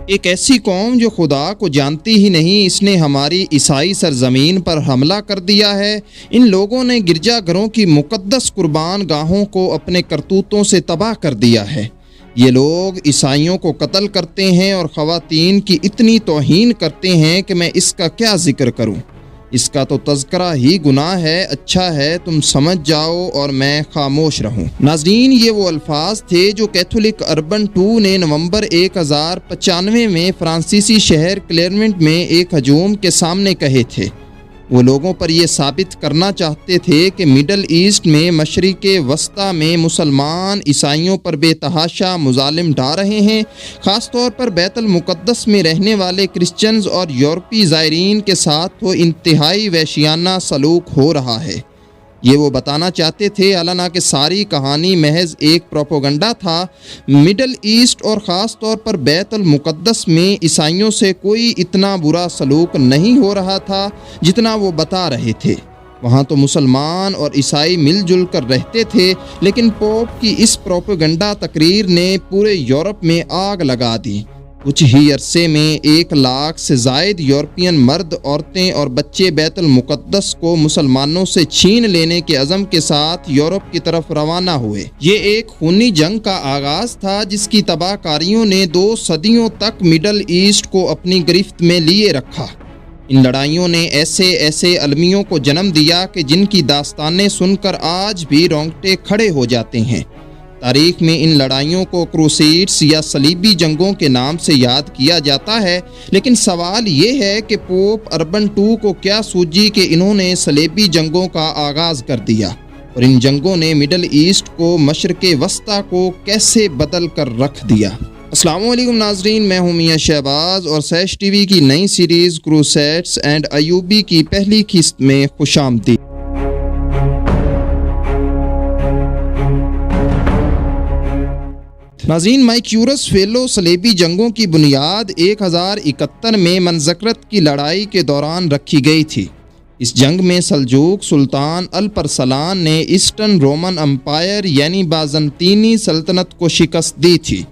ایک ایسی قوم جو خدا کو جانتی ہی نہیں، اس نے ہماری عیسائی سرزمین پر حملہ کر دیا ہے۔ ان لوگوں نے گرجا گھروں کی مقدس قربان گاہوں کو اپنے کرتوتوں سے تباہ کر دیا ہے۔ یہ لوگ عیسائیوں کو قتل کرتے ہیں اور خواتین کی اتنی توہین کرتے ہیں کہ میں اس کا کیا ذکر کروں۔ اس کا تو تذکرہ ہی گناہ ہے۔ اچھا ہے تم سمجھ جاؤ اور میں خاموش رہوں۔ ناظرین، یہ وہ الفاظ تھے جو کیتھولک اربن 2 نے نومبر 1095 میں فرانسیسی شہر کلیرمنٹ میں ایک ہجوم کے سامنے کہے تھے۔ وہ لوگوں پر یہ ثابت کرنا چاہتے تھے کہ مڈل ایسٹ میں مشرق وسطیٰ میں مسلمان عیسائیوں پر بے تحاشا مظالم ڈھا رہے ہیں، خاص طور پر بیت المقدس میں رہنے والے کرسچنز اور یورپی زائرین کے ساتھ تو انتہائی وحشیانہ سلوک ہو رہا ہے۔ یہ وہ بتانا چاہتے تھے، حالانکہ ساری کہانی محض ایک پروپیگنڈا تھا۔ مڈل ایسٹ اور خاص طور پر بیت المقدس میں عیسائیوں سے کوئی اتنا برا سلوک نہیں ہو رہا تھا جتنا وہ بتا رہے تھے۔ وہاں تو مسلمان اور عیسائی مل جل کر رہتے تھے، لیکن پوپ کی اس پروپیگنڈا تقریر نے پورے یورپ میں آگ لگا دی۔ کچھ ہی عرصے میں 1 لاکھ سے زائد یورپین مرد، عورتیں اور بچے بیت المقدس کو مسلمانوں سے چھین لینے کے عزم کے ساتھ یورپ کی طرف روانہ ہوئے۔ یہ ایک خونی جنگ کا آغاز تھا جس کی تباہ کاریوں نے 2 صدیوں تک مڈل ایسٹ کو اپنی گرفت میں لیے رکھا۔ ان لڑائیوں نے ایسے المیوں کو جنم دیا کہ جن کی داستانیں سن کر آج بھی رونگٹے کھڑے ہو جاتے ہیں۔ تاریخ میں ان لڑائیوں کو کروسیڈز یا صلیبی جنگوں کے نام سے یاد کیا جاتا ہے، لیکن سوال یہ ہے کہ پوپ اربن 2 کو کیا سوجی کہ انہوں نے صلیبی جنگوں کا آغاز کر دیا، اور ان جنگوں نے مڈل ایسٹ کو مشرق وسطیٰ کو کیسے بدل کر رکھ دیا۔ السلام علیکم ناظرین، میں ہوں میاں شہباز اور سیش ٹی وی کی نئی سیریز کروسیڈز اینڈ ایوبی کی پہلی قسط میں خوش آمدید۔ ناظرین، مائکیورس فیلو صلیبی جنگوں کی بنیاد 1071 میں منزکرت کی لڑائی کے دوران رکھی گئی تھی۔ اس جنگ میں سلجوق سلطان الپرسلان نے ایسٹرن رومن امپائر یعنی بازنطینی سلطنت کو شکست دی تھی۔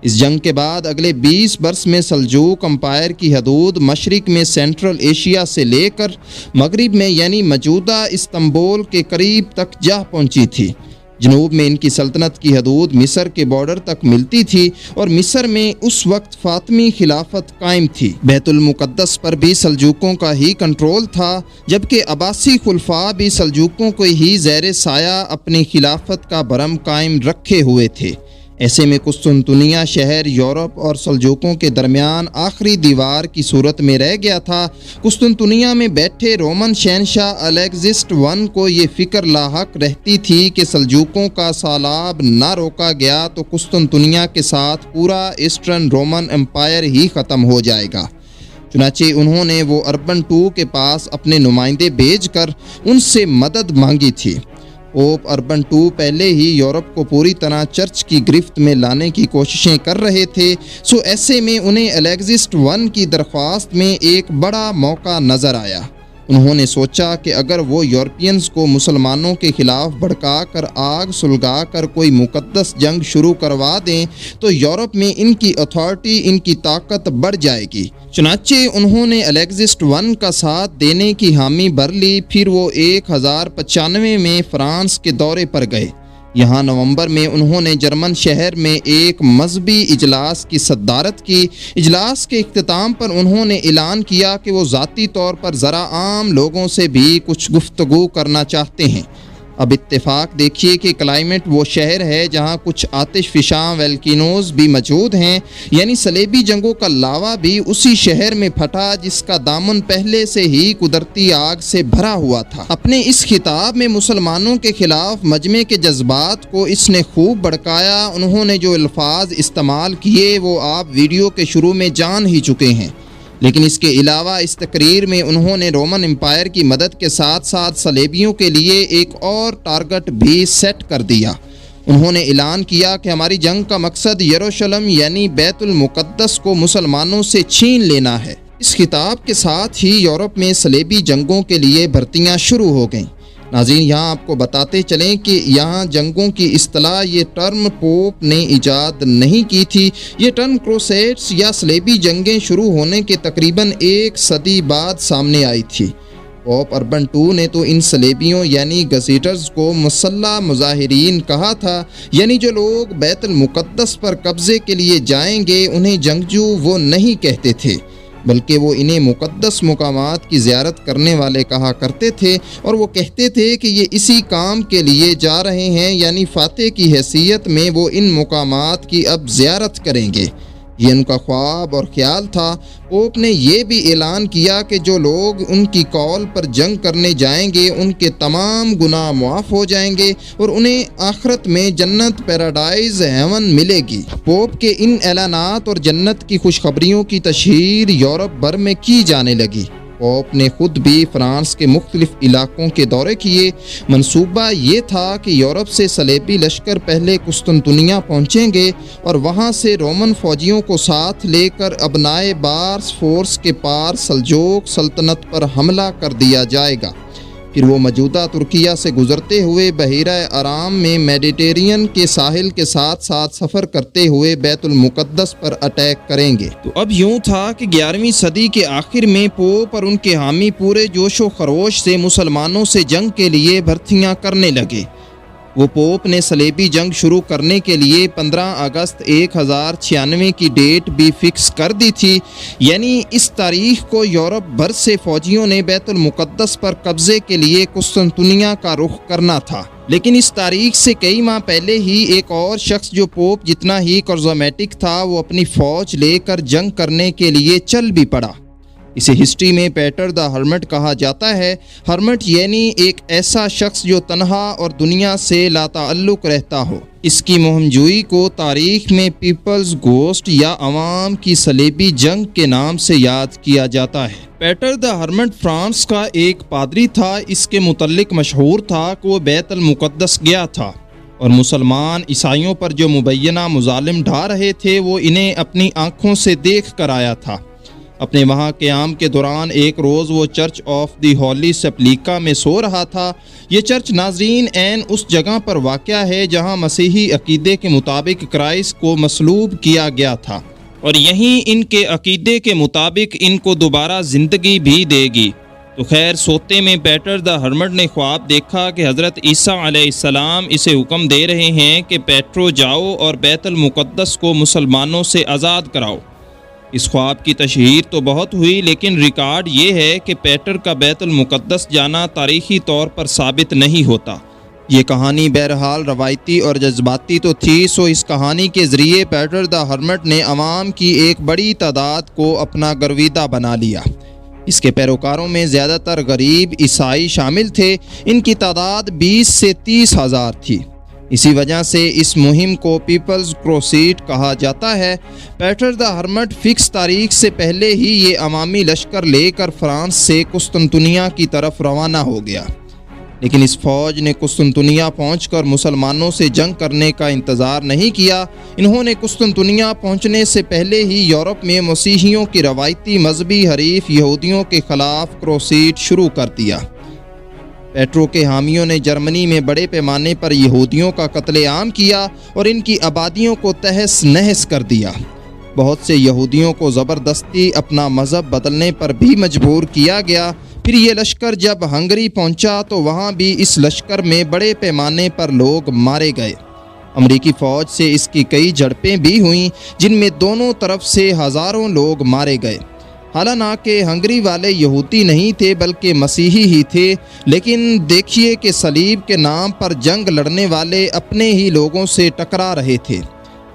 اس جنگ کے بعد اگلے 20 برس میں سلجوق امپائر کی حدود مشرق میں سینٹرل ایشیا سے لے کر مغرب میں یعنی موجودہ استنبول کے قریب تک جا پہنچی تھی۔ جنوب میں ان کی سلطنت کی حدود مصر کے بارڈر تک ملتی تھی اور مصر میں اس وقت فاطمی خلافت قائم تھی۔ بیت المقدس پر بھی سلجوقوں کا ہی کنٹرول تھا، جبکہ عباسی خلفاء بھی سلجوقوں کو ہی زیر سایہ اپنی خلافت کا بھرم قائم رکھے ہوئے تھے۔ ایسے میں قسطنطنیہ شہر یورپ اور سلجوقوں کے درمیان آخری دیوار کی صورت میں رہ گیا تھا۔ قسطنطنیہ میں بیٹھے رومن شہنشاہ الیگزسٹ I کو یہ فکر لاحق رہتی تھی کہ سلجوقوں کا سالاب نہ روکا گیا تو قسطنطنیہ کے ساتھ پورا ایسٹرن رومن امپائر ہی ختم ہو جائے گا۔ چنانچہ انہوں نے وہ اربن 2 کے پاس اپنے نمائندے بھیج کر ان سے مدد مانگی تھی۔ پوپ اربن 2 پہلے ہی یورپ کو پوری طرح چرچ کی گرفت میں لانے کی کوششیں کر رہے تھے، ایسے میں انہیں الیگزسٹ I کی درخواست میں ایک بڑا موقع نظر آیا۔ انہوں نے سوچا کہ اگر وہ یورپینز کو مسلمانوں کے خلاف بھڑکا کر آگ سلگا کر کوئی مقدس جنگ شروع کروا دیں تو یورپ میں ان کی اتھارٹی، ان کی طاقت بڑھ جائے گی۔ چنانچہ انہوں نے الیگزسٹ I کا ساتھ دینے کی حامی بھر لی۔ پھر وہ 1095 میں فرانس کے دورے پر گئے۔ یہاں نومبر میں انہوں نے جرمن شہر میں ایک مذہبی اجلاس کی صدارت کی۔ اجلاس کے اختتام پر انہوں نے اعلان کیا کہ وہ ذاتی طور پر ذرا عام لوگوں سے بھی کچھ گفتگو کرنا چاہتے ہیں۔ اب اتفاق دیکھیے کہ کلائمیٹ وہ شہر ہے جہاں کچھ آتش فشاں ویلکینوز بھی موجود ہیں، یعنی صلیبی جنگوں کا لاوا بھی اسی شہر میں پھٹا جس کا دامن پہلے سے ہی قدرتی آگ سے بھرا ہوا تھا۔ اپنے اس خطاب میں مسلمانوں کے خلاف مجمع کے جذبات کو اس نے خوب بھڑکایا۔ انہوں نے جو الفاظ استعمال کیے وہ آپ ویڈیو کے شروع میں جان ہی چکے ہیں، لیکن اس کے علاوہ اس تقریر میں انہوں نے رومن امپائر کی مدد کے ساتھ ساتھ صلیبیوں کے لیے ایک اور ٹارگٹ بھی سیٹ کر دیا۔ انہوں نے اعلان کیا کہ ہماری جنگ کا مقصد یروشلم یعنی بیت المقدس کو مسلمانوں سے چھین لینا ہے۔ اس خطاب کے ساتھ ہی یورپ میں صلیبی جنگوں کے لیے بھرتیاں شروع ہو گئیں۔ ناظرین، یہاں آپ کو بتاتے چلیں کہ یہاں جنگوں کی اصطلاح یہ ٹرم پوپ نے ایجاد نہیں کی تھی۔ یہ ٹرم کروسیڈز یا صلیبی جنگیں شروع ہونے کے تقریباً 1 صدی بعد سامنے آئی تھی۔ پوپ اربن II نے تو ان صلیبیوں یعنی گزیٹرز کو مسلح مظاہرین کہا تھا، یعنی جو لوگ بیت المقدس پر قبضے کے لیے جائیں گے انہیں جنگجو وہ نہیں کہتے تھے، بلکہ وہ انہیں مقدس مقامات کی زیارت کرنے والے کہا کرتے تھے، اور وہ کہتے تھے کہ یہ اسی کام کے لیے جا رہے ہیں، یعنی فاتح کی حیثیت میں وہ ان مقامات کی اب زیارت کریں گے۔ یہ ان کا خواب اور خیال تھا۔ پوپ نے یہ بھی اعلان کیا کہ جو لوگ ان کی کال پر جنگ کرنے جائیں گے ان کے تمام گناہ معاف ہو جائیں گے اور انہیں آخرت میں جنت پیراڈائز ہیون ملے گی۔ پوپ کے ان اعلانات اور جنت کی خوشخبریوں کی تشہیر یورپ بھر میں کی جانے لگی۔ پوپ نے خود بھی فرانس کے مختلف علاقوں کے دورے کیے۔ منصوبہ یہ تھا کہ یورپ سے صلیبی لشکر پہلے قسطنطنیہ پہنچیں گے اور وہاں سے رومن فوجیوں کو ساتھ لے کر ابنائے بارس فورس کے پار سلجوق سلطنت پر حملہ کر دیا جائے گا۔ پھر وہ موجودہ ترکیہ سے گزرتے ہوئے بحیرہ ارام میں میڈیٹرینین کے ساحل کے ساتھ ساتھ سفر کرتے ہوئے بیت المقدس پر اٹیک کریں گے۔ تو اب یوں تھا کہ 11ویں صدی کے آخر میں پوپ اور ان کے حامی پورے جوش و خروش سے مسلمانوں سے جنگ کے لیے بھرتیاں کرنے لگے۔ وہ پوپ نے صلیبی جنگ شروع کرنے کے لیے 15 اگست 1096 کی ڈیٹ بھی فکس کر دی تھی، یعنی اس تاریخ کو یورپ بھر سے فوجیوں نے بیت المقدس پر قبضے کے لیے قسطنطنیہ کا رخ کرنا تھا۔ لیکن اس تاریخ سے کئی ماہ پہلے ہی ایک اور شخص جو پوپ جتنا ہی کرزومیٹک تھا وہ اپنی فوج لے کر جنگ کرنے کے لیے چل بھی پڑا۔ اسے ہسٹری میں پیٹر دا ہرمٹ کہا جاتا ہے۔ ہرمٹ یعنی ایک ایسا شخص جو تنہا اور دنیا سے لا تعلق رہتا ہو۔ اس کی مہم جوئی کو تاریخ میں پیپلز گھوسٹ یا عوام کی صلیبی جنگ کے نام سے یاد کیا جاتا ہے۔ پیٹر دا ہرمٹ فرانس کا ایک پادری تھا۔ اس کے متعلق مشہور تھا کہ وہ بیت المقدس گیا تھا اور مسلمان عیسائیوں پر جو مبینہ مظالم ڈھا رہے تھے وہ انہیں اپنی آنکھوں سے دیکھ کر آیا تھا۔ اپنے وہاں قیام کے دوران ایک روز وہ چرچ آف دی ہولی سپلیکا میں سو رہا تھا۔ یہ چرچ ناظرین عین اس جگہ پر واقع ہے جہاں مسیحی عقیدے کے مطابق کرائسٹ کو مصلوب کیا گیا تھا، اور یہیں ان کے عقیدے کے مطابق ان کو دوبارہ زندگی بھی دے گی۔ تو خیر، سوتے میں پیٹر دا ہرمٹ نے خواب دیکھا کہ حضرت عیسیٰ علیہ السلام اسے حکم دے رہے ہیں کہ پیٹرو جاؤ اور بیت المقدس کو مسلمانوں سے آزاد کراؤ۔ اس خواب کی تشہیر تو بہت ہوئی، لیکن ریکارڈ یہ ہے کہ پیٹر کا بیت المقدس جانا تاریخی طور پر ثابت نہیں ہوتا۔ یہ کہانی بہرحال روایتی اور جذباتی تو تھی، سو اس کہانی کے ذریعے پیٹر دا ہرمٹ نے عوام کی ایک بڑی تعداد کو اپنا گرویدہ بنا لیا۔ اس کے پیروکاروں میں زیادہ تر غریب عیسائی شامل تھے۔ ان کی تعداد 20 سے 30 ہزار تھی۔ اسی وجہ سے اس مہم کو پیپلز کروسیڈ کہا جاتا ہے۔ پیٹر دا ہرمٹ فکس تاریخ سے پہلے ہی یہ عوامی لشکر لے کر فرانس سے قسطنطنیہ کی طرف روانہ ہو گیا، لیکن اس فوج نے قسطنطنیہ پہنچ کر مسلمانوں سے جنگ کرنے کا انتظار نہیں کیا۔ انہوں نے قسطنطنیہ پہنچنے سے پہلے ہی یورپ میں مسیحیوں کی روایتی مذہبی حریف یہودیوں کے خلاف کروسیڈ شروع کر دیا۔ پیٹرو کے حامیوں نے جرمنی میں بڑے پیمانے پر یہودیوں کا قتل عام کیا اور ان کی آبادیوں کو تہس نہس کر دیا۔ بہت سے یہودیوں کو زبردستی اپنا مذہب بدلنے پر بھی مجبور کیا گیا۔ پھر یہ لشکر جب ہنگری پہنچا تو وہاں بھی اس لشکر میں بڑے پیمانے پر لوگ مارے گئے۔ امریکی فوج سے اس کی کئی جھڑپیں بھی ہوئیں جن میں دونوں طرف سے ہزاروں لوگ مارے گئے۔ حالانکہ ہنگری والے یہودی نہیں تھے بلکہ مسیحی ہی تھے، لیکن دیکھیے کہ صلیب کے نام پر جنگ لڑنے والے اپنے ہی لوگوں سے ٹکرا رہے تھے۔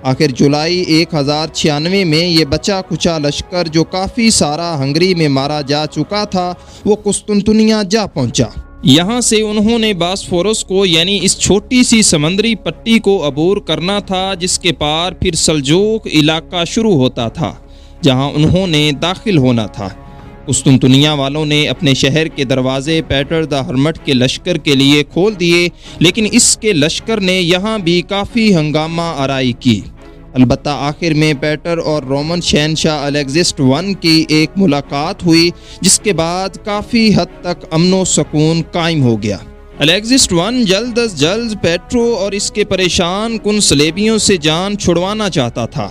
آخر جولائی 1096 میں یہ بچا کچا لشکر جو کافی سارا ہنگری میں مارا جا چکا تھا وہ قسطنطنیہ جا پہنچا۔ یہاں سے انہوں نے باسفورس کو یعنی اس چھوٹی سی سمندری پٹی کو عبور کرنا تھا جس کے پار پھر سلجوق علاقہ شروع ہوتا تھا جہاں انہوں نے داخل ہونا تھا۔ قسطنطنیہ والوں نے اپنے شہر کے دروازے پیٹر دا ہرمٹ کے لشکر کے لیے کھول دیے، لیکن اس کے لشکر نے یہاں بھی کافی ہنگامہ آرائی کی۔ البتہ آخر میں پیٹر اور رومن شہنشاہ الیگزسٹ I کی ایک ملاقات ہوئی جس کے بعد کافی حد تک امن و سکون قائم ہو گیا۔ الیگزسٹ ون جلد از جلد پیٹرو اور اس کے پریشان کن صلیبیوں سے جان چھڑوانا چاہتا تھا۔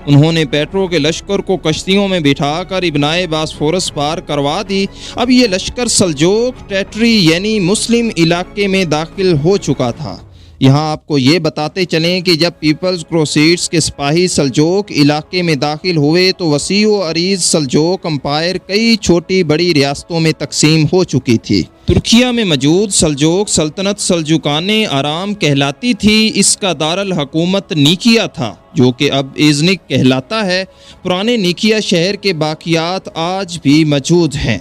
انہوں نے پیٹرو کے لشکر کو کشتیوں میں بٹھا کر ابنائے باسفورس پار کروا دی۔ اب یہ لشکر سلجوق ٹیٹری یعنی مسلم علاقے میں داخل ہو چکا تھا۔ یہاں آپ کو یہ بتاتے چلیں کہ جب پیپلز کروسیڈز کے سپاہی سلجوق علاقے میں داخل ہوئے تو وسیع و عریض سلجوق امپائر کئی چھوٹی بڑی ریاستوں میں تقسیم ہو چکی تھی۔ ترکیہ میں موجود سلجوق سلطنت سلجوقان آرام کہلاتی تھی۔ اس کا دارالحکومت نیکیا تھا جو کہ اب ایزنک کہلاتا ہے۔ پرانے نیکیا شہر کے باقیات آج بھی موجود ہیں۔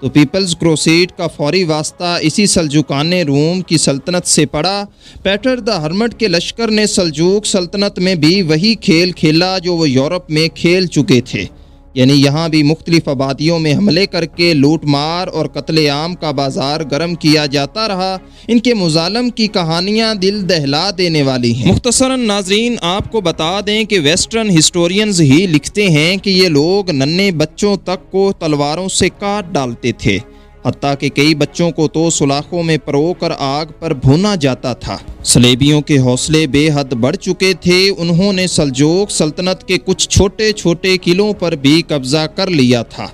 تو پیپلز کروسیڈ کا فوری واسطہ اسی سلجوقان روم کی سلطنت سے پڑا۔ پیٹر دا ہرمٹ کے لشکر نے سلجوق سلطنت میں بھی وہی کھیل کھیلا جو وہ یورپ میں کھیل چکے تھے، یعنی یہاں بھی مختلف آبادیوں میں حملے کر کے لوٹ مار اور قتل عام کا بازار گرم کیا جاتا رہا۔ ان کے مظالم کی کہانیاں دل دہلا دینے والی ہیں۔ مختصراً ناظرین آپ کو بتا دیں کہ ویسٹرن ہسٹورینز ہی لکھتے ہیں کہ یہ لوگ ننھے بچوں تک کو تلواروں سے کاٹ ڈالتے تھے، حتیٰ کہ کئی بچوں کو تو سلاخوں میں پرو کر آگ پر بھونا جاتا تھا۔ صلیبیوں کے حوصلے بے حد بڑھ چکے تھے۔ انہوں نے سلجوق سلطنت کے کچھ چھوٹے چھوٹے قلعوں پر بھی قبضہ کر لیا تھا۔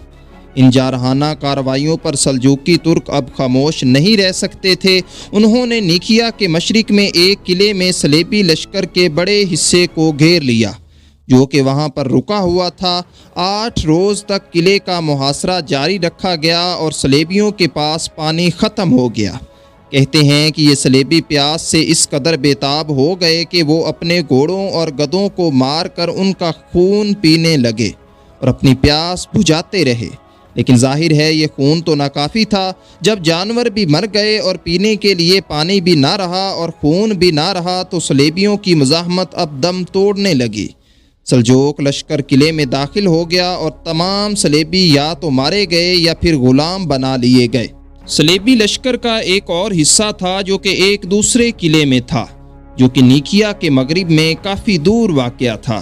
ان جارحانہ کارروائیوں پر سلجوقی ترک اب خاموش نہیں رہ سکتے تھے۔ انہوں نے نیکیا کے مشرق میں ایک قلعے میں صلیبی لشکر کے بڑے حصے کو گھیر لیا جو کہ وہاں پر رکا ہوا تھا۔ 8 روز تک قلعے کا محاصرہ جاری رکھا گیا اور صلیبیوں کے پاس پانی ختم ہو گیا۔ کہتے ہیں کہ یہ صلیبی پیاس سے اس قدر بےتاب ہو گئے کہ وہ اپنے گھوڑوں اور گدھوں کو مار کر ان کا خون پینے لگے اور اپنی پیاس بجھاتے رہے، لیکن ظاہر ہے یہ خون تو ناکافی تھا۔ جب جانور بھی مر گئے اور پینے کے لیے پانی بھی نہ رہا اور خون بھی نہ رہا تو صلیبیوں کی مزاحمت اب دم توڑنے لگی۔ سلجوق لشکر قلعے میں داخل ہو گیا اور تمام صلیبی یا تو مارے گئے یا پھر غلام بنا لیے گئے۔ صلیبی لشکر کا ایک اور حصہ تھا جو کہ ایک دوسرے قلعے میں تھا جو کہ نیکیا کے مغرب میں کافی دور واقع تھا۔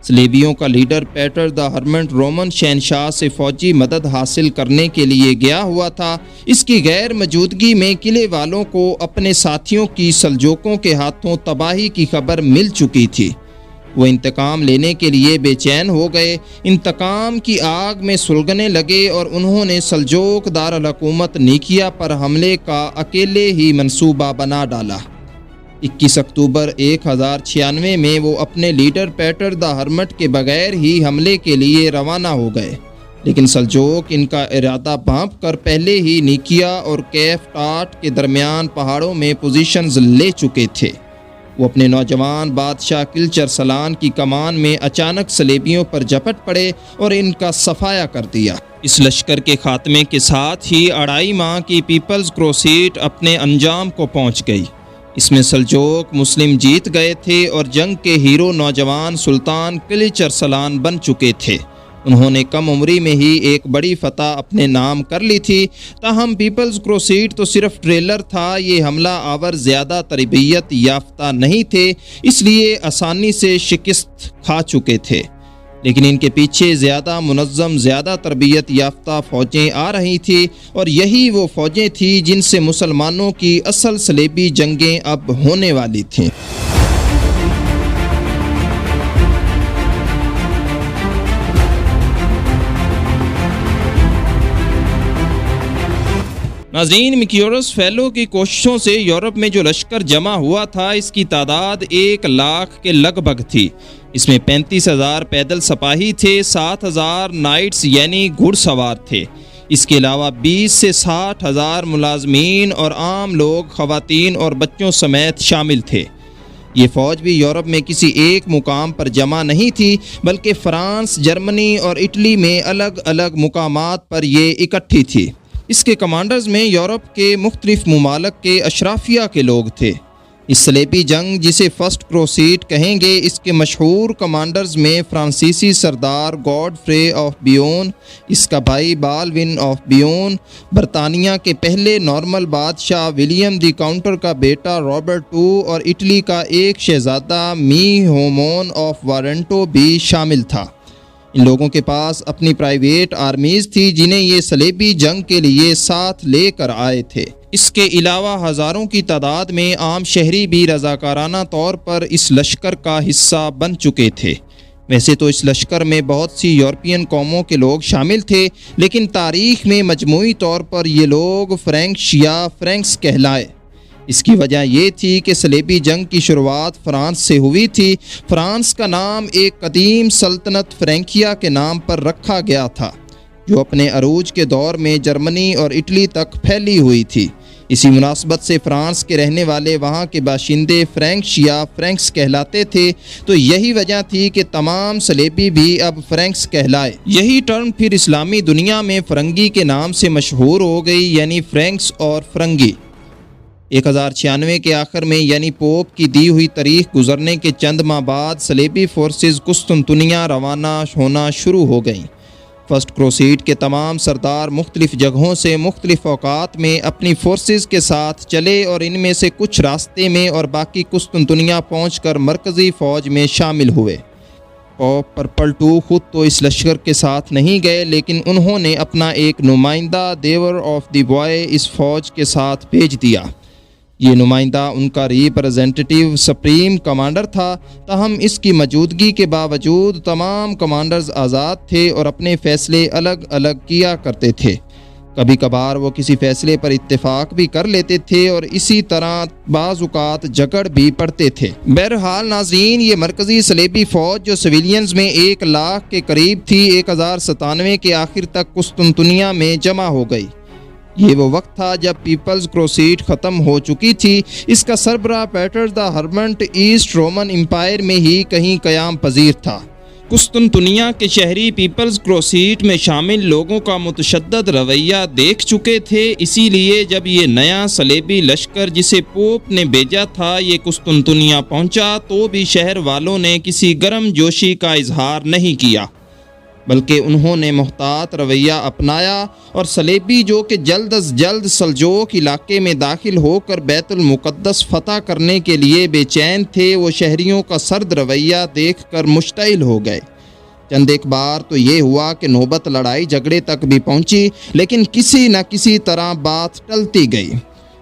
صلیبیوں کا لیڈر پیٹر دا ہرمٹ رومن شہنشاہ سے فوجی مدد حاصل کرنے کے لیے گیا ہوا تھا۔ اس کی غیر موجودگی میں قلعے والوں کو اپنے ساتھیوں کی سلجوقوں کے ہاتھوں تباہی کی خبر مل چکی تھی۔ وہ انتقام لینے کے لیے بے چین ہو گئے، انتقام کی آگ میں سلگنے لگے اور انہوں نے سلجوق دارالحکومت نیکیا پر حملے کا اکیلے ہی منصوبہ بنا ڈالا۔ 21 اکتوبر 1096 میں وہ اپنے لیڈر پیٹر دا ہرمٹ کے بغیر ہی حملے کے لیے روانہ ہو گئے، لیکن سلجوق ان کا ارادہ بھانپ کر پہلے ہی نیکیا اور کیف ٹاٹ کے درمیان پہاڑوں میں پوزیشنز لے چکے تھے۔ وہ اپنے نوجوان بادشاہ کلچر سلان کی کمان میں اچانک صلیبیوں پر جھپٹ پڑے اور ان کا صفایا کر دیا۔ اس لشکر کے خاتمے کے ساتھ ہی 2.5 ماہ کی پیپلز کروسیڈ اپنے انجام کو پہنچ گئی۔ اس میں سلجوق مسلم جیت گئے تھے اور جنگ کے ہیرو نوجوان سلطان کلچر سلان بن چکے تھے۔ انہوں نے کم عمری میں ہی ایک بڑی فتح اپنے نام کر لی تھی۔ تاہم پیپلز کروسیڈ تو صرف ٹریلر تھا، یہ حملہ آور زیادہ تربیت یافتہ نہیں تھے، اس لیے آسانی سے شکست کھا چکے تھے، لیکن ان کے پیچھے زیادہ منظم، زیادہ تربیت یافتہ فوجیں آ رہی تھیں، اور یہی وہ فوجیں تھیں جن سے مسلمانوں کی اصل صلیبی جنگیں اب ہونے والی تھیں۔ ناظرین، میکیورس فیلو کی کوششوں سے یورپ میں جو لشکر جمع ہوا تھا اس کی تعداد 1 لاکھ کے لگ بھگ تھی۔ اس میں 35,000 پیدل سپاہی تھے، 7,000 نائٹس یعنی گھڑ سوار تھے۔ اس کے علاوہ 20 سے 60,000 ملازمین اور عام لوگ، خواتین اور بچوں سمیت شامل تھے۔ یہ فوج بھی یورپ میں کسی ایک مقام پر جمع نہیں تھی، بلکہ فرانس، جرمنی اور اٹلی میں الگ الگ مقامات پر یہ اکٹھی تھی۔ اس کے کمانڈرز میں یورپ کے مختلف ممالک کے اشرافیہ کے لوگ تھے۔ اس صلیبی جنگ جسے فرسٹ کروسیڈ کہیں گے، اس کے مشہور کمانڈرز میں فرانسیسی سردار گوڈفرے آف بیون، اس کا بھائی بالوین آف بیون، برطانیہ کے پہلے نارمل بادشاہ ولیم دی کاؤنٹر کا بیٹا رابرٹ II اور اٹلی کا ایک شہزادہ می ہومون آف وارنٹو بھی شامل تھا۔ ان لوگوں کے پاس اپنی پرائیویٹ آرمیز تھی جنہیں یہ صلیبی جنگ کے لیے ساتھ لے کر آئے تھے۔ اس کے علاوہ ہزاروں کی تعداد میں عام شہری بھی رضاکارانہ طور پر اس لشکر کا حصہ بن چکے تھے۔ ویسے تو اس لشکر میں بہت سی یورپین قوموں کے لوگ شامل تھے، لیکن تاریخ میں مجموعی طور پر یہ لوگ فرینکش یا فرینکس کہلائے۔ اس کی وجہ یہ تھی کہ صلیبی جنگ کی شروعات فرانس سے ہوئی تھی۔ فرانس کا نام ایک قدیم سلطنت فرینکیا کے نام پر رکھا گیا تھا، جو اپنے عروج کے دور میں جرمنی اور اٹلی تک پھیلی ہوئی تھی۔ اسی مناسبت سے فرانس کے رہنے والے وہاں کے باشندے فرینکش یا فرینکس کہلاتے تھے، تو یہی وجہ تھی کہ تمام صلیبی بھی اب فرینکس کہلائے۔ یہی ٹرم پھر اسلامی دنیا میں فرنگی کے نام سے مشہور ہو گئی، یعنی فرینکس اور فرنگی۔ 1096 کے آخر میں یعنی پوپ کی دی ہوئی تاریخ گزرنے کے چند ماہ بعد صلیبی فورسز قسطنطنیہ روانہ ہونا شروع ہو گئیں۔ فرسٹ کروسیڈ کے تمام سردار مختلف جگہوں سے مختلف اوقات میں اپنی فورسز کے ساتھ چلے اور ان میں سے کچھ راستے میں اور باقی قسطنطنیہ پہنچ کر مرکزی فوج میں شامل ہوئے۔ پوپ پرپل II خود تو اس لشکر کے ساتھ نہیں گئے، لیکن انہوں نے اپنا ایک نمائندہ دیور آف دی بوائے اس فوج کے ساتھ بھیج دیا۔ یہ نمائندہ ان کا ریپرزینٹیٹیو سپریم کمانڈر تھا، تاہم اس کی موجودگی کے باوجود تمام کمانڈرز آزاد تھے اور اپنے فیصلے الگ الگ کیا کرتے تھے۔ کبھی کبھار وہ کسی فیصلے پر اتفاق بھی کر لیتے تھے اور اسی طرح بعض اوقات جھگڑ بھی پڑتے تھے۔ بہرحال ناظرین، یہ مرکزی صلیبی فوج جو سویلینز میں 1,00,000 کے قریب تھی، 1097 کے آخر تک قسطنطنیہ میں جمع ہو گئی۔ یہ وہ وقت تھا جب پیپلز کروسیڈ ختم ہو چکی تھی۔ اس کا سربراہ پیٹر دا ہرمنٹ ایسٹ رومن امپائر میں ہی کہیں قیام پذیر تھا۔ قسطنطنیہ کے شہری پیپلز کروسیڈ میں شامل لوگوں کا متشدد رویہ دیکھ چکے تھے، اسی لیے جب یہ نیا صلیبی لشکر جسے پوپ نے بھیجا تھا یہ قسطنطنیہ پہنچا تو بھی شہر والوں نے کسی گرم جوشی کا اظہار نہیں کیا، بلکہ انہوں نے محتاط رویہ اپنایا اور صلیبی جو کہ جلد از جلد سلجوق علاقے میں داخل ہو کر بیت المقدس فتح کرنے کے لیے بے چین تھے، وہ شہریوں کا سرد رویہ دیکھ کر مشتعل ہو گئے۔ چند ایک بار تو یہ ہوا کہ نوبت لڑائی جھگڑے تک بھی پہنچی، لیکن کسی نہ کسی طرح بات ٹلتی گئی،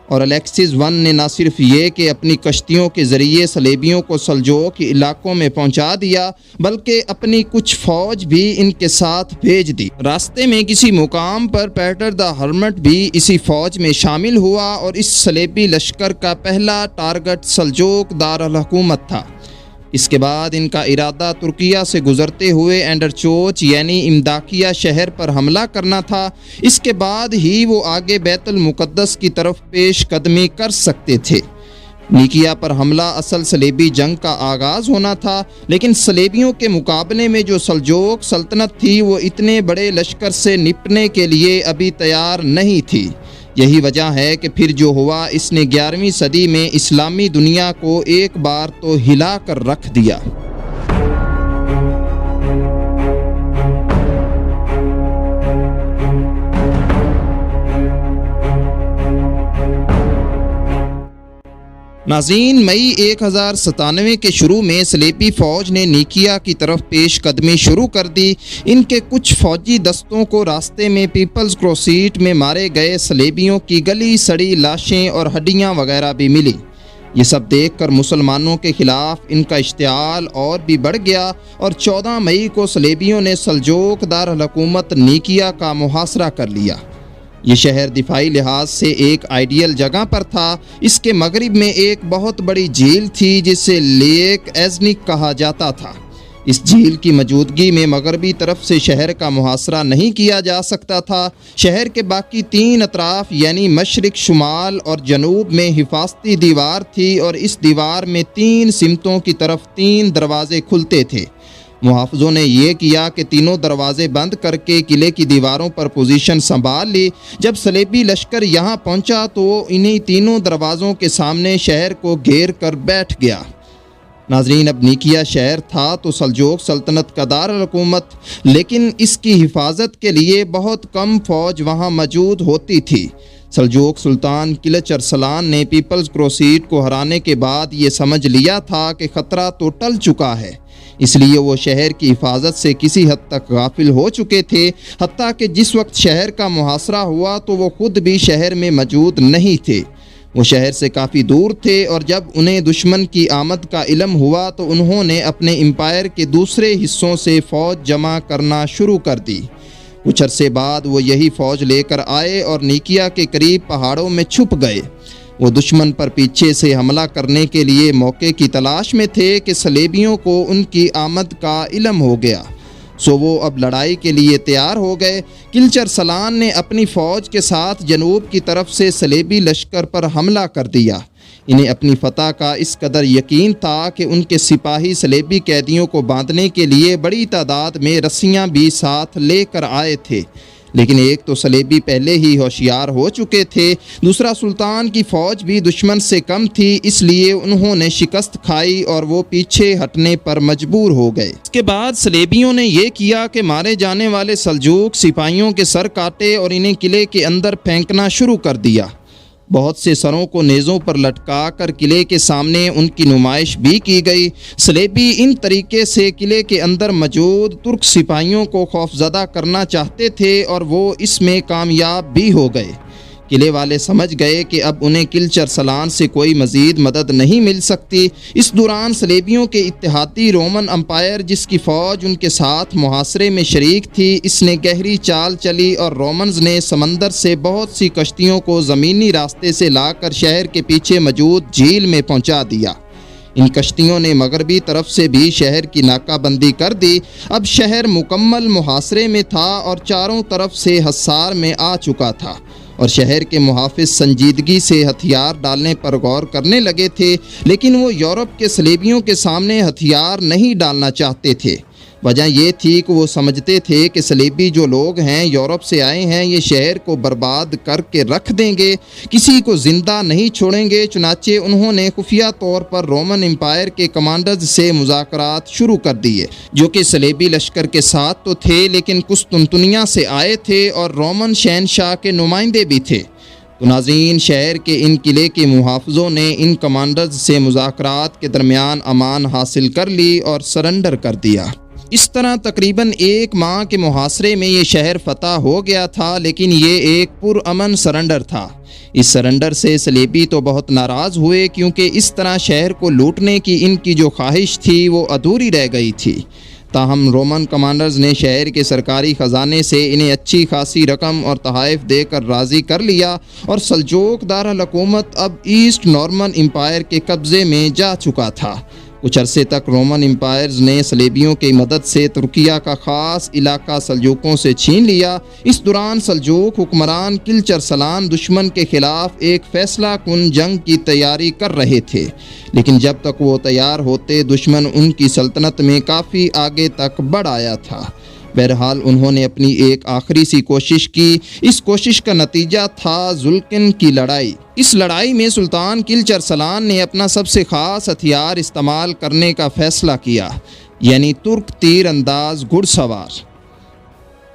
اور الیکسس I نے نہ صرف یہ کہ اپنی کشتیوں کے ذریعے صلیبیوں کو سلجوق علاقوں میں پہنچا دیا، بلکہ اپنی کچھ فوج بھی ان کے ساتھ بھیج دی۔ راستے میں کسی مقام پر پیٹر دا ہرمٹ بھی اسی فوج میں شامل ہوا اور اس صلیبی لشکر کا پہلا ٹارگٹ سلجوق دارالحکومت تھا۔ اس کے بعد ان کا ارادہ ترکیہ سے گزرتے ہوئے اینڈرچوچ یعنی امداکیہ شہر پر حملہ کرنا تھا۔ اس کے بعد ہی وہ آگے بیت المقدس کی طرف پیش قدمی کر سکتے تھے۔ نیکیا پر حملہ اصل صلیبی جنگ کا آغاز ہونا تھا، لیکن صلیبیوں کے مقابلے میں جو سلجوق سلطنت تھی وہ اتنے بڑے لشکر سے نپٹنے کے لیے ابھی تیار نہیں تھی۔ یہی وجہ ہے کہ پھر جو ہوا اس نے 11ویں صدی میں اسلامی دنیا کو ایک بار تو ہلا کر رکھ دیا۔ ناظرین، مئی 1097 کے شروع میں صلیبی فوج نے نیکیا کی طرف پیش قدمی شروع کر دی۔ ان کے کچھ فوجی دستوں کو راستے میں پیپلز کروسیڈ میں مارے گئے صلیبیوں کی گلی سڑی لاشیں اور ہڈیاں وغیرہ بھی ملی۔ یہ سب دیکھ کر مسلمانوں کے خلاف ان کا اشتعال اور بھی بڑھ گیا اور 14 مئی کو صلیبیوں نے سلجوق دارالحکومت نیکیا کا محاصرہ کر لیا۔ یہ شہر دفاعی لحاظ سے ایک آئیڈیل جگہ پر تھا۔ اس کے مغرب میں ایک بہت بڑی جھیل تھی جسے لیک ایزنک کہا جاتا تھا۔ اس جھیل کی موجودگی میں مغربی طرف سے شہر کا محاصرہ نہیں کیا جا سکتا تھا۔ شہر کے باقی 3 اطراف یعنی مشرق، شمال اور جنوب میں حفاظتی دیوار تھی اور اس دیوار میں 3 سمتوں کی طرف 3 دروازے کھلتے تھے۔ محافظوں نے یہ کیا کہ تینوں دروازے بند کر کے قلعے کی دیواروں پر پوزیشن سنبھال لی۔ جب صلیبی لشکر یہاں پہنچا تو انہی تینوں دروازوں کے سامنے شہر کو گھیر کر بیٹھ گیا۔ ناظرین، اب نیکیا شہر تھا تو سلجوق سلطنت کا دارالحکومت، لیکن اس کی حفاظت کے لیے بہت کم فوج وہاں موجود ہوتی تھی۔ سلجوق سلطان کلچ ارسلان نے پیپلز کروسیڈ کو ہرانے کے بعد یہ سمجھ لیا تھا کہ خطرہ تو ٹل چکا ہے۔ اس لیے وہ شہر کی حفاظت سے کسی حد تک غافل ہو چکے تھے، حتیٰ کہ جس وقت شہر کا محاصرہ ہوا تو وہ خود بھی شہر میں موجود نہیں تھے۔ وہ شہر سے کافی دور تھے اور جب انہیں دشمن کی آمد کا علم ہوا تو انہوں نے اپنے امپائر کے دوسرے حصوں سے فوج جمع کرنا شروع کر دی۔ کچھ عرصے بعد وہ یہی فوج لے کر آئے اور نیکیا کے قریب پہاڑوں میں چھپ گئے۔ وہ دشمن پر پیچھے سے حملہ کرنے کے لیے موقع کی تلاش میں تھے کہ صلیبیوں کو ان کی آمد کا علم ہو گیا، سو وہ اب لڑائی کے لیے تیار ہو گئے۔ کلچر سلان نے اپنی فوج کے ساتھ جنوب کی طرف سے صلیبی لشکر پر حملہ کر دیا۔ انہیں اپنی فتح کا اس قدر یقین تھا کہ ان کے سپاہی صلیبی قیدیوں کو باندھنے کے لیے بڑی تعداد میں رسیاں بھی ساتھ لے کر آئے تھے، لیکن ایک تو صلیبی پہلے ہی ہوشیار ہو چکے تھے، دوسرا سلطان کی فوج بھی دشمن سے کم تھی، اس لیے انہوں نے شکست کھائی اور وہ پیچھے ہٹنے پر مجبور ہو گئے۔ اس کے بعد صلیبیوں نے یہ کیا کہ مارے جانے والے سلجوق سپاہیوں کے سر کاٹے اور انہیں قلعے کے اندر پھینکنا شروع کر دیا۔ بہت سے سروں کو نیزوں پر لٹکا کر قلعے کے سامنے ان کی نمائش بھی کی گئی۔ صلیبی ان طریقے سے قلعے کے اندر موجود ترک سپاہیوں کو خوفزدہ کرنا چاہتے تھے اور وہ اس میں کامیاب بھی ہو گئے۔ قلعے والے سمجھ گئے کہ اب انہیں کلچر سلان سے کوئی مزید مدد نہیں مل سکتی۔ اس دوران صلیبیوں کے اتحادی رومن امپائر، جس کی فوج ان کے ساتھ محاصرے میں شریک تھی، اس نے گہری چال چلی اور رومنز نے سمندر سے بہت سی کشتیوں کو زمینی راستے سے لا کر شہر کے پیچھے موجود جھیل میں پہنچا دیا۔ ان کشتیوں نے مغربی طرف سے بھی شہر کی ناکہ بندی کر دی۔ اب شہر مکمل محاصرے میں تھا اور چاروں طرف سے حصار میں آ چکا تھا، اور شہر کے محافظ سنجیدگی سے ہتھیار ڈالنے پر غور کرنے لگے تھے، لیکن وہ یورپ کے صلیبیوں کے سامنے ہتھیار نہیں ڈالنا چاہتے تھے۔ وجہ یہ تھی کہ وہ سمجھتے تھے کہ صلیبی جو لوگ ہیں یورپ سے آئے ہیں، یہ شہر کو برباد کر کے رکھ دیں گے، کسی کو زندہ نہیں چھوڑیں گے۔ چنانچہ انہوں نے خفیہ طور پر رومن امپائر کے کمانڈرز سے مذاکرات شروع کر دیے، جو کہ صلیبی لشکر کے ساتھ تو تھے لیکن قسطنطنیہ سے آئے تھے اور رومن شہنشاہ کے نمائندے بھی تھے۔ تو ناظرین، شہر کے ان قلعے کے محافظوں نے ان کمانڈرز سے مذاکرات کے درمیان امان حاصل کر لی اور سرنڈر کر دیا۔ اس طرح تقریباً 1 ماہ کے محاصرے میں یہ شہر فتح ہو گیا تھا، لیکن یہ ایک پرامن سرنڈر تھا۔ اس سرنڈر سے صلیبی تو بہت ناراض ہوئے، کیونکہ اس طرح شہر کو لوٹنے کی ان کی جو خواہش تھی وہ ادھوری رہ گئی تھی۔ تاہم رومن کمانڈرز نے شہر کے سرکاری خزانے سے انہیں اچھی خاصی رقم اور تحائف دے کر راضی کر لیا، اور سلجوق دارالحکومت اب ایسٹ نارمن امپائر کے قبضے میں جا چکا تھا۔ کچھ عرصے تک رومن امپائرز نے صلیبیوں کی مدد سے ترکیہ کا خاص علاقہ سلجوقوں سے چھین لیا۔ اس دوران سلجوق حکمران کلچر سلان دشمن کے خلاف ایک فیصلہ کن جنگ کی تیاری کر رہے تھے، لیکن جب تک وہ تیار ہوتے دشمن ان کی سلطنت میں کافی آگے تک بڑھ آیا تھا۔ بہرحال انہوں نے اپنی ایک آخری سی کوشش کی۔ اس کوشش کا نتیجہ تھا زلقن کی لڑائی۔ اس لڑائی میں سلطان کلچر سلان نے اپنا سب سے خاص ہتھیار استعمال کرنے کا فیصلہ کیا، یعنی ترک تیر انداز گھڑ سوار۔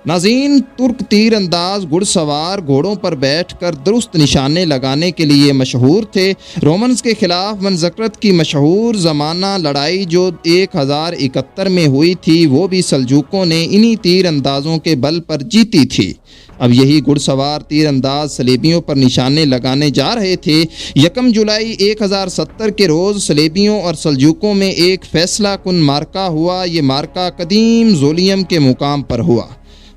ناظرین، ترک تیر انداز گھڑ سوار گھوڑوں پر بیٹھ کر درست نشانے لگانے کے لیے مشہور تھے۔ رومنز کے خلاف منزکرت کی مشہور زمانہ لڑائی جو 1071 میں ہوئی تھی، وہ بھی سلجوقوں نے انہی تیر اندازوں کے بل پر جیتی تھی۔ اب یہی گھڑ سوار تیر انداز صلیبیوں پر نشانے لگانے جا رہے تھے۔ 1 جولائی 1070 کے روز صلیبیوں اور سلجوقوں میں ایک فیصلہ کن مارکہ ہوا۔ یہ مارکہ قدیم زولیم کے مقام پر ہوا،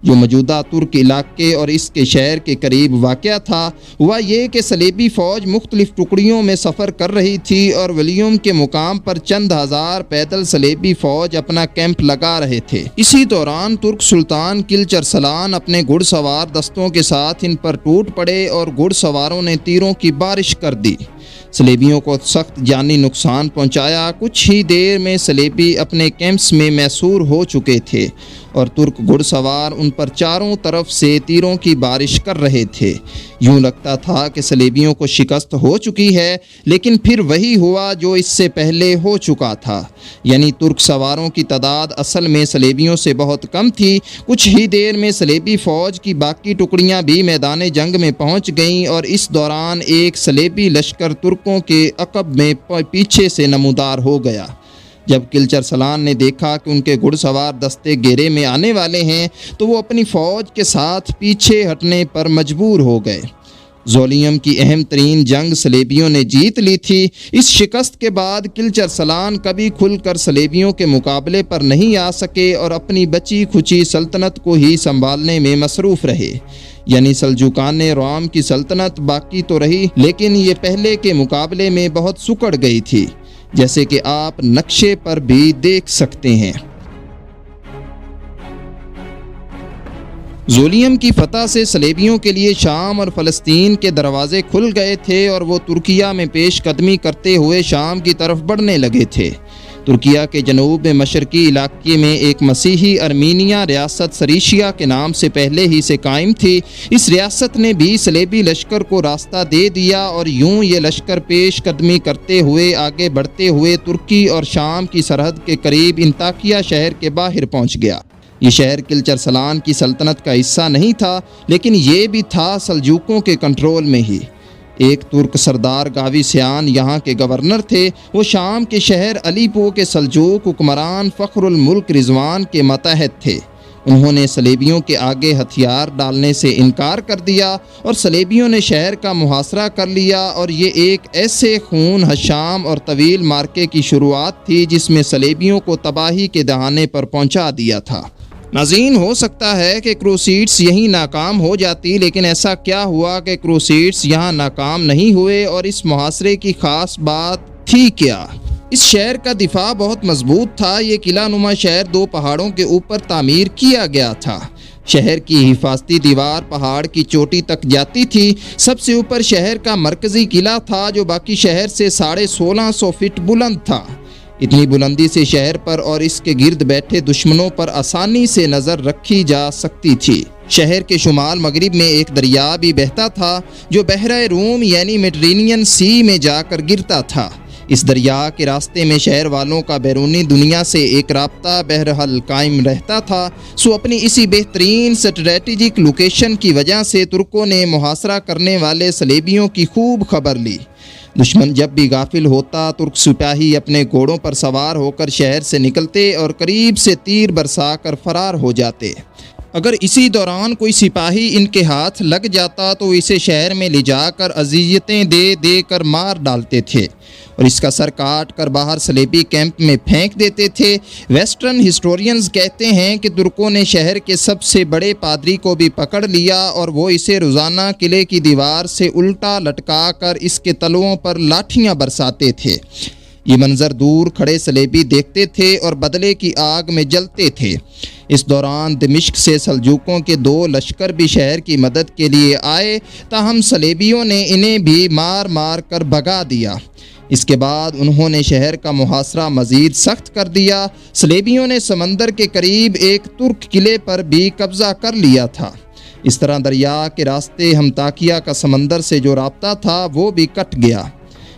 جو موجودہ ترک علاقے اور اس کے شہر کے قریب واقع تھا۔ ہوا یہ کہ صلیبی فوج مختلف ٹکڑیوں میں سفر کر رہی تھی اور ولیم کے مقام پر چند ہزار پیدل صلیبی فوج اپنا کیمپ لگا رہے تھے۔ اسی دوران ترک سلطان کلچر سلان اپنے گھڑ سوار دستوں کے ساتھ ان پر ٹوٹ پڑے اور گھڑ سواروں نے تیروں کی بارش کر دی۔ صلیبیوں کو سخت جانی نقصان پہنچایا۔ کچھ ہی دیر میں صلیبی اپنے کیمپس میں محصور ہو چکے تھے اور ترک گھڑ سوار ان پر چاروں طرف سے تیروں کی بارش کر رہے تھے۔ یوں لگتا تھا کہ صلیبیوں کو شکست ہو چکی ہے، لیکن پھر وہی ہوا جو اس سے پہلے ہو چکا تھا، یعنی ترک سواروں کی تعداد اصل میں صلیبیوں سے بہت کم تھی۔ کچھ ہی دیر میں صلیبی فوج کی باقی ٹکڑیاں بھی میدان جنگ میں پہنچ گئیں اور اس دوران ایک صلیبی لشکر ترکوں کے عقب میں پیچھے سے نمودار ہو گیا۔ جب کلچر سلان نے دیکھا کہ ان کے گھڑ سوار دستے گھیرے میں آنے والے ہیں تو وہ اپنی فوج کے ساتھ پیچھے ہٹنے پر مجبور ہو گئے۔ زولیم کی اہم ترین جنگ صلیبیوں نے جیت لی تھی۔ اس شکست کے بعد کلچر سلان کبھی کھل کر صلیبیوں کے مقابلے پر نہیں آ سکے اور اپنی بچی کھچی سلطنت کو ہی سنبھالنے میں مصروف رہے۔ یعنی سلجوقان روم کی سلطنت باقی تو رہی، لیکن یہ پہلے کے مقابلے میں بہت سکڑ گئی تھی، جیسے کہ آپ نقشے پر بھی دیکھ سکتے ہیں۔ زولیم کی فتح سے صلیبیوں کے لیے شام اور فلسطین کے دروازے کھل گئے تھے اور وہ ترکیہ میں پیش قدمی کرتے ہوئے شام کی طرف بڑھنے لگے تھے۔ ترکیہ کے جنوب میں مشرقی علاقے میں ایک مسیحی ارمینیا ریاست سریشیا کے نام سے پہلے ہی سے قائم تھی۔ اس ریاست نے بھی صلیبی لشکر کو راستہ دے دیا اور یوں یہ لشکر پیش قدمی کرتے ہوئے آگے بڑھتے ہوئے ترکی اور شام کی سرحد کے قریب انطاکیہ شہر کے باہر پہنچ گیا۔ یہ شہر کلچر سلان کی سلطنت کا حصہ نہیں تھا، لیکن یہ بھی تھا سلجوقوں کے کنٹرول میں ہی۔ ایک ترک سردار گاوی سیان یہاں کے گورنر تھے۔ وہ شام کے شہر الیپو کے سلجوق حکمران فخر الملک رضوان کے ماتحت تھے۔ انہوں نے صلیبیوں کے آگے ہتھیار ڈالنے سے انکار کر دیا اور صلیبیوں نے شہر کا محاصرہ کر لیا، اور یہ ایک ایسے خون حشام اور طویل مارکے کی شروعات تھی جس میں صلیبیوں کو تباہی کے دہانے پر پہنچا دیا تھا۔ ناظرین، ہو سکتا ہے کہ کروسیڈز یہیں ناکام ہو جاتی، لیکن ایسا کیا ہوا کہ کروسیڈز یہاں ناکام نہیں ہوئے، اور اس محاصرے کی خاص بات تھی کیا؟ اس شہر کا دفاع بہت مضبوط تھا۔ یہ قلعہ نما شہر 2 پہاڑوں کے اوپر تعمیر کیا گیا تھا۔ شہر کی حفاظتی دیوار پہاڑ کی چوٹی تک جاتی تھی۔ سب سے اوپر شہر کا مرکزی قلعہ تھا جو باقی شہر سے 1650 فٹ بلند تھا۔ اتنی بلندی سے شہر پر اور اس کے گرد بیٹھے دشمنوں پر آسانی سے نظر رکھی جا سکتی تھی۔ شہر کے شمال مغرب میں ایک دریا بھی بہتا تھا جو بحیرہ روم یعنی میڈیٹرینین سی میں جا کر گرتا تھا۔ اس دریا کے راستے میں شہر والوں کا بیرونی دنیا سے ایک رابطہ بہرحال قائم رہتا تھا۔ اپنی اسی بہترین اسٹریٹجک لوکیشن کی وجہ سے ترکوں نے محاصرہ کرنے والے صلیبیوں کی خوب خبر لی۔ دشمن جب بھی غافل ہوتا، ترک سپاہی اپنے گھوڑوں پر سوار ہو کر شہر سے نکلتے اور قریب سے تیر برسا کر فرار ہو جاتے۔ اگر اسی دوران کوئی سپاہی ان کے ہاتھ لگ جاتا تو اسے شہر میں لے جا کر اذیتیں دے دے کر مار ڈالتے تھے اور اس کا سر کاٹ کر باہر صلیبی کیمپ میں پھینک دیتے تھے۔ ویسٹرن ہسٹورینز کہتے ہیں کہ ترکوں نے شہر کے سب سے بڑے پادری کو بھی پکڑ لیا اور وہ اسے روزانہ قلعے کی دیوار سے الٹا لٹکا کر اس کے تلوؤں پر لاٹھیاں برساتے تھے۔ یہ منظر دور کھڑے صلیبی دیکھتے تھے اور بدلے کی آگ میں جلتے تھے۔ اس دوران دمشق سے سلجوقوں کے 2 لشکر بھی شہر کی مدد کے لیے آئے، تاہم صلیبیوں نے انہیں بھی مار مار کر بھگا دیا۔ اس کے بعد انہوں نے شہر کا محاصرہ مزید سخت کر دیا۔ صلیبیوں نے سمندر کے قریب ایک ترک قلعے پر بھی قبضہ کر لیا تھا۔ اس طرح دریا کے راستے ہمتاکیہ کا سمندر سے جو رابطہ تھا وہ بھی کٹ گیا۔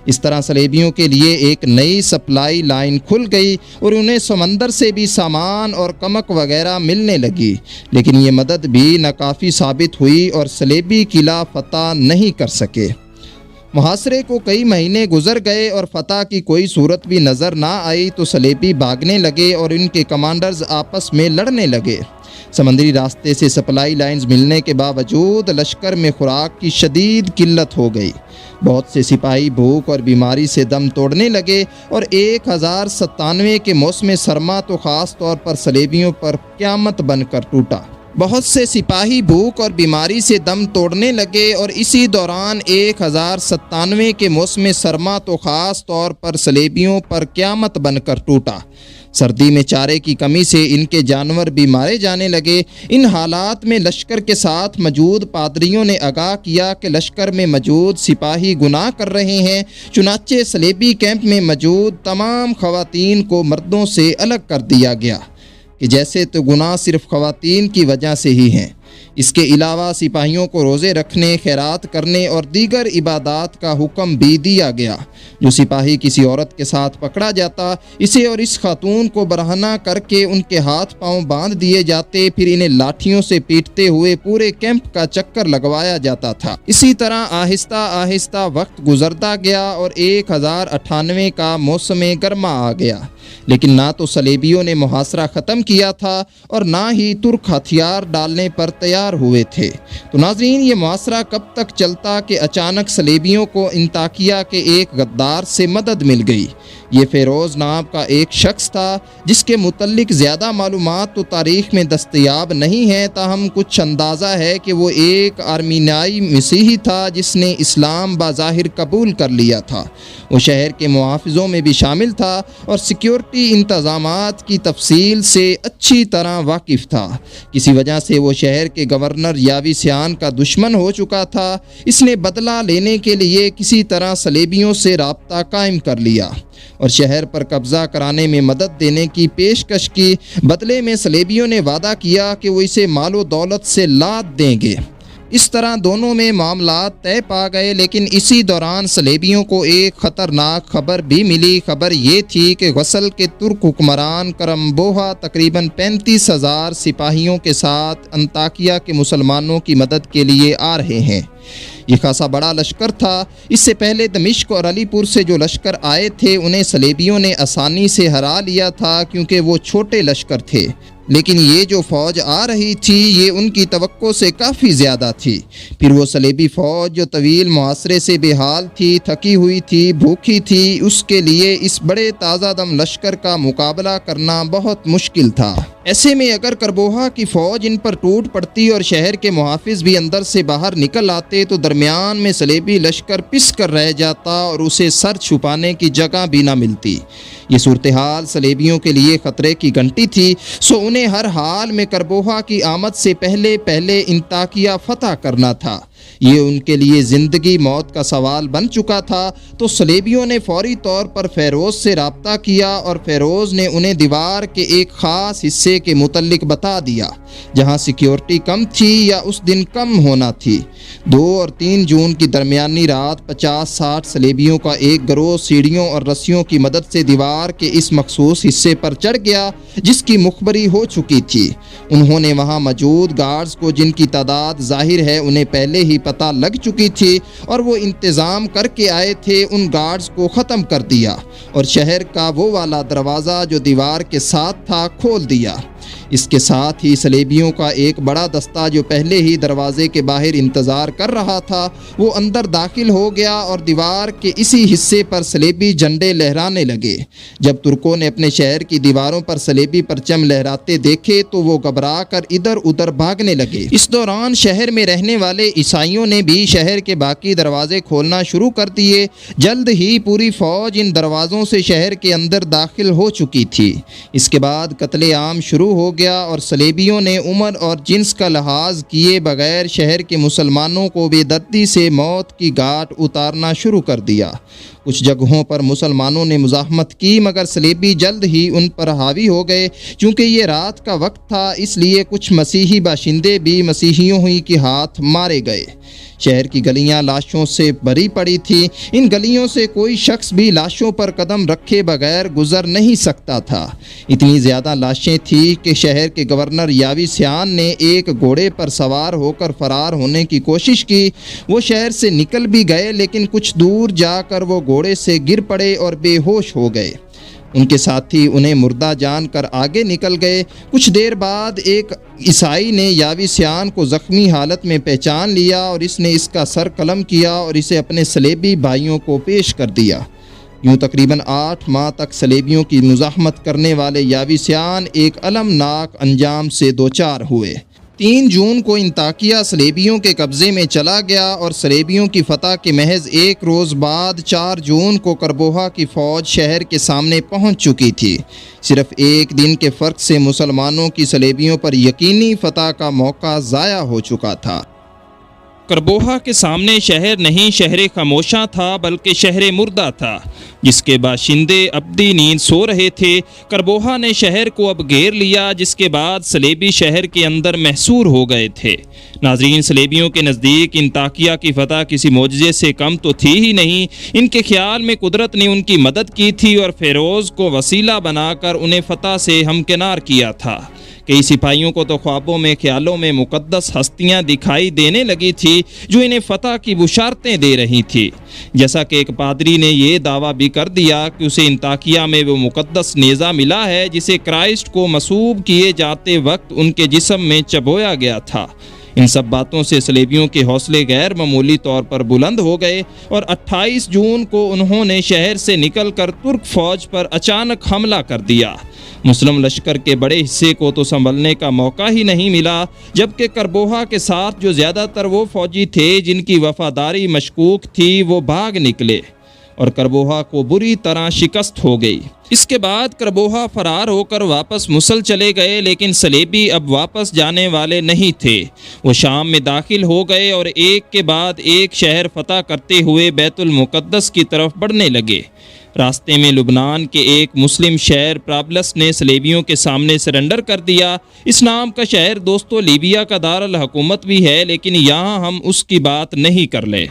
اس طرح صلیبیوں کے لیے ایک نئی سپلائی لائن کھل گئی اور انہیں سمندر سے بھی سامان اور کمک وغیرہ ملنے لگی، لیکن یہ مدد بھی ناکافی ثابت ہوئی اور صلیبی قلعہ فتح نہیں کر سکے۔ محاصرے کو کئی مہینے گزر گئے اور فتح کی کوئی صورت بھی نظر نہ آئی تو صلیبی بھاگنے لگے اور ان کے کمانڈرز آپس میں لڑنے لگے۔ سمندری راستے سے سپلائی لائنز ملنے کے باوجود لشکر میں خوراک کی شدید قلت ہو گئی۔ بہت سے سپاہی بھوک اور بیماری سے دم توڑنے لگے اور 1097 کے موسم سرما تو خاص طور پر صلیبیوں پر قیامت بن کر ٹوٹا۔ بہت سے سپاہی بھوک اور بیماری سے دم توڑنے لگے اور اسی دوران 1097 کے موسم سرما تو خاص طور پر صلیبیوں پر قیامت بن کر ٹوٹا۔ سردی میں چارے کی کمی سے ان کے جانور بھی مارے جانے لگے۔ ان حالات میں لشکر کے ساتھ موجود پادریوں نے آگاہ کیا کہ لشکر میں موجود سپاہی گناہ کر رہے ہیں، چنانچہ صلیبی کیمپ میں موجود تمام خواتین کو مردوں سے الگ کر دیا گیا کہ جیسے تو گناہ صرف خواتین کی وجہ سے ہی ہیں۔ اس کے علاوہ سپاہیوں کو روزے رکھنے، خیرات کرنے اور دیگر عبادات کا حکم بھی دیا گیا۔ جو سپاہی کسی عورت کے ساتھ پکڑا جاتا، اسے اور اس خاتون کو برہنہ کر کے ان کے ہاتھ پاؤں باندھ دیے جاتے، پھر انہیں لاٹھیوں سے پیٹتے ہوئے پورے کیمپ کا چکر لگوایا جاتا تھا۔ اسی طرح آہستہ آہستہ وقت گزرتا گیا اور 1098 کا موسم گرما آ گیا، لیکن نہ تو صلیبیوں نے محاصرہ ختم کیا تھا اور نہ ہی ترک ہتھیار ڈالنے پر تیار ہوئے تھے۔ تو ناظرین، یہ محاصرہ کب تک چلتا کہ اچانک صلیبیوں کو انطاکیہ کے ایک غدار سے مدد مل گئی۔ یہ فیروز نام کا ایک شخص تھا جس کے متعلق زیادہ معلومات تو تاریخ میں دستیاب نہیں ہیں، تاہم کچھ اندازہ ہے کہ وہ ایک آرمینیائی مسیحی تھا جس نے اسلام بظاہر قبول کر لیا تھا۔ وہ شہر کے محافظوں میں بھی شامل تھا اور سیکیورٹی انتظامات کی تفصیل سے اچھی طرح واقف تھا۔ کسی وجہ سے وہ شہر کے گورنر یاویسیان کا دشمن ہو چکا تھا۔ اس نے بدلہ لینے کے لیے کسی طرح صلیبیوں سے رابطہ قائم کر لیا اور شہر پر قبضہ کرانے میں مدد دینے کی پیشکش کی۔ بدلے میں صلیبیوں نے وعدہ کیا کہ وہ اسے مال و دولت سے لاد دیں گے۔ اس طرح دونوں میں معاملات طے پا گئے، لیکن اسی دوران صلیبیوں کو ایک خطرناک خبر بھی ملی۔ خبر یہ تھی کہ غسل کے ترک حکمران کرمبوہا تقریباً 35,000 سپاہیوں کے ساتھ انطاکیہ کے مسلمانوں کی مدد کے لیے آ رہے ہیں۔ یہ خاصا بڑا لشکر تھا۔ اس سے پہلے دمشق اور علی پور سے جو لشکر آئے تھے انہیں صلیبیوں نے آسانی سے ہرا لیا تھا کیونکہ وہ چھوٹے لشکر تھے، لیکن یہ جو فوج آ رہی تھی یہ ان کی توقع سے کافی زیادہ تھی۔ پھر وہ صلیبی فوج جو طویل محاصرے سے بے حال تھی، تھکی ہوئی تھی، بھوکی تھی، اس کے لیے اس بڑے تازہ دم لشکر کا مقابلہ کرنا بہت مشکل تھا۔ ایسے میں اگر کربوہا کی فوج ان پر ٹوٹ پڑتی اور شہر کے محافظ بھی اندر سے باہر نکل آتے تو درمیان میں صلیبی لشکر پس کر رہ جاتا اور اسے سر چھپانے کی جگہ بھی نہ ملتی۔ یہ صورتحال صلیبیوں کے لیے خطرے کی گھنٹی تھی، سو انہیں ہر حال میں کربوہا کی آمد سے پہلے انطاکیہ فتح کرنا تھا۔ یہ ان کے لیے زندگی موت کا سوال بن چکا تھا۔ تو صلیبیوں نے فوری طور پر فیروز سے رابطہ کیا اور فیروز نے انہیں دیوار کے ایک خاص حصے کے متعلق بتا دیا جہاں سیکیورٹی کم تھی یا اس دن کم ہونا تھی۔ 2 اور 3 جون کی درمیانی رات 50-60 صلیبیوں کا ایک گروہ سیڑھیوں اور رسیوں کی مدد سے دیوار کے اس مخصوص حصے پر چڑھ گیا جس کی مخبری ہو چکی تھی۔ انہوں نے وہاں موجود گارڈز کو، جن کی تعداد ظاہر ہے انہیں پہلے ہی پتہ لگ چکی تھی اور وہ انتظام کر کے آئے تھے، ان گارڈز کو ختم کر دیا اور شہر کا وہ والا دروازہ جو دیوار کے ساتھ تھا کھول دیا۔ اس کے ساتھ ہی صلیبیوں کا ایک بڑا دستہ جو پہلے ہی دروازے کے باہر انتظار کر رہا تھا وہ اندر داخل ہو گیا اور دیوار کے اسی حصے پر صلیبی جھنڈے لہرانے لگے۔ جب ترکوں نے اپنے شہر کی دیواروں پر صلیبی پرچم لہراتے دیکھے تو وہ گھبرا کر ادھر ادھر بھاگنے لگے۔ اس دوران شہر میں رہنے والے عیسائیوں نے بھی شہر کے باقی دروازے کھولنا شروع کر دیے۔ جلد ہی پوری فوج ان دروازوں سے شہر کے اندر داخل ہو چکی تھی۔ اس کے بعد قتل عام شروع ہو گیا اور صلیبیوں نے عمر اور جنس کا لحاظ کیے بغیر شہر کے مسلمانوں کو بے دردی سے موت کی گھاٹ اتارنا شروع کر دیا۔ کچھ جگہوں پر مسلمانوں نے مزاحمت کی مگر صلیبی جلد ہی ان پر حاوی ہو گئے۔ چونکہ یہ رات کا وقت تھا اس لیے کچھ مسیحی باشندے بھی مسیحیوں ہی کے ہاتھ مارے گئے۔ شہر کی گلیاں لاشوں سے بھری پڑی تھیں۔ ان گلیوں سے کوئی شخص بھی لاشوں پر قدم رکھے بغیر گزر نہیں سکتا تھا۔ اتنی زیادہ لاشیں تھیں کہ شہر کے گورنر یاویسیان نے ایک گھوڑے پر سوار ہو کر فرار ہونے کی کوشش کی۔ وہ شہر سے نکل بھی گئے لیکن کچھ دور جا کر وہ گھوڑے سے گر پڑے اور بے ہوش ہو گئے۔ ان کے ساتھی انہیں مردہ جان کر آگے نکل گئے۔ کچھ دیر بعد ایک عیسائی نے یاویسیان کو زخمی حالت میں پہچان لیا اور اس نے اس کا سر قلم کیا اور اسے اپنے صلیبی بھائیوں کو پیش کر دیا۔ یوں تقریباً 8 ماہ تک صلیبیوں کی مزاحمت کرنے والے یاویسیان ایک المناک انجام سے دوچار ہوئے۔ 3 جون کو انطاکیہ صلیبیوں کے قبضے میں چلا گیا اور صلیبیوں کی فتح کے محض ایک روز بعد 4 جون کو کربوہا کی فوج شہر کے سامنے پہنچ چکی تھی۔ صرف ایک دن کے فرق سے مسلمانوں کی صلیبیوں پر یقینی فتح کا موقع ضائع ہو چکا تھا۔ کربوہا کے سامنے شہر نہیں شہر خاموشاں تھا بلکہ شہر مردہ تھا۔ جس کے باشندے ابدی نیند سو رہے تھے۔ کربوہا نے شہر کو اب گھیر لیا، جس کے بعد صلیبی شہر کے اندر محصور ہو گئے تھے۔ ناظرین، صلیبیوں کے نزدیک انطاکیہ کی فتح کسی معجزے سے کم تو تھی ہی نہیں، ان کے خیال میں قدرت نے ان کی مدد کی تھی اور فیروز کو وسیلہ بنا کر انہیں فتح سے ہمکنار کیا تھا۔ کئی سپاہیوں کو تو خوابوں میں خیالوں میں مقدس ہستیاں دکھائی دینے لگی تھی جو انہیں فتح کی بشارتیں دے رہی تھی، جیسا کہ ایک پادری نے یہ دعویٰ بھی کر دیا کہ اسے انطاکیہ میں وہ مقدس نیزہ ملا ہے جسے کرائسٹ کو مصلوب کیے جاتے وقت ان کے جسم میں چبویا گیا تھا۔ ان سب باتوں سے صلیبیوں کے حوصلے غیر معمولی طور پر بلند ہو گئے اور 28 جون کو انہوں نے شہر سے نکل کر ترک فوج پر اچانک حملہ کر دیا۔ مسلم لشکر کے بڑے حصے کو تو سنبھلنے کا موقع ہی نہیں ملا، جبکہ کربوہا کے ساتھ جو زیادہ تر وہ فوجی تھے جن کی وفاداری مشکوک تھی وہ بھاگ نکلے اور کربوہا کو بری طرح شکست ہو گئی۔ اس کے بعد کربوہا فرار ہو کر واپس موصل چلے گئے، لیکن صلیبی اب واپس جانے والے نہیں تھے۔ وہ شام میں داخل ہو گئے اور ایک کے بعد ایک شہر فتح کرتے ہوئے بیت المقدس کی طرف بڑھنے لگے۔ راستے میں لبنان کے ایک مسلم شہر پرابلس نے صلیبیوں کے سامنے سرنڈر کر دیا۔ اس نام کا شہر دوستو لیبیا کا دارالحکومت بھی ہے، لیکن یہاں ہم اس کی بات نہیں کر لیں۔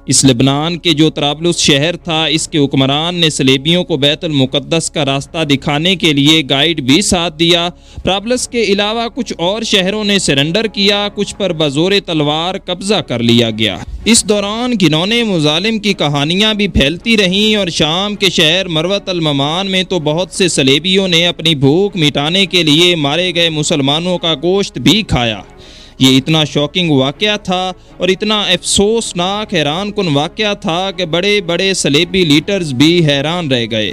اس لبنان کے جو طرابلس شہر تھا، اس کے حکمران نے صلیبیوں کو بیت المقدس کا راستہ دکھانے کے لیے گائیڈ بھی ساتھ دیا۔ طرابلس کے علاوہ کچھ اور شہروں نے سرنڈر کیا، کچھ پر بزور تلوار قبضہ کر لیا گیا۔ اس دوران گھنونے مظالم کی کہانیاں بھی پھیلتی رہیں اور شام کے شہر مروت الممان میں تو بہت سے صلیبیوں نے اپنی بھوک مٹانے کے لیے مارے گئے مسلمانوں کا گوشت بھی کھایا۔ یہ اتنا شاکنگ واقعہ تھا اور اتنا افسوسناک حیران کن واقعہ تھا کہ بڑے بڑے صلیبی لیڈرز بھی حیران رہ گئے۔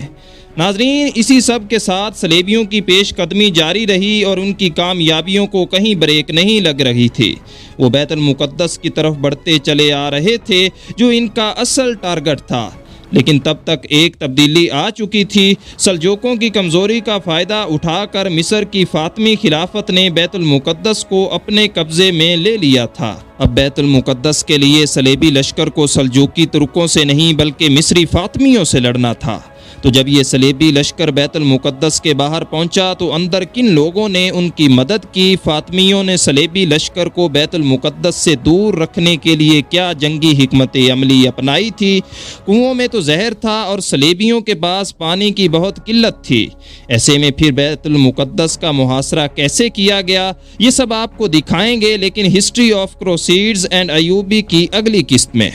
ناظرین، اسی سب کے ساتھ صلیبیوں کی پیش قدمی جاری رہی اور ان کی کامیابیوں کو کہیں بریک نہیں لگ رہی تھی۔ وہ بیت المقدس کی طرف بڑھتے چلے آ رہے تھے جو ان کا اصل ٹارگٹ تھا، لیکن تب تک ایک تبدیلی آ چکی تھی۔ سلجوقوں کی کمزوری کا فائدہ اٹھا کر مصر کی فاطمی خلافت نے بیت المقدس کو اپنے قبضے میں لے لیا تھا۔ اب بیت المقدس کے لیے صلیبی لشکر کو سلجوقی ترکوں سے نہیں بلکہ مصری فاطمیوں سے لڑنا تھا۔ تو جب یہ صلیبی لشکر بیت المقدس کے باہر پہنچا تو اندر کن لوگوں نے ان کی مدد کی؟ فاطمیوں نے صلیبی لشکر کو بیت المقدس سے دور رکھنے کے لیے کیا جنگی حکمت عملی اپنائی تھی؟ کنوؤں میں تو زہر تھا اور صلیبیوں کے پاس پانی کی بہت قلت تھی۔ ایسے میں پھر بیت المقدس کا محاصرہ کیسے کیا گیا، یہ سب آپ کو دکھائیں گے، لیکن history of crusades and Ayubi کی اگلی قسط میں۔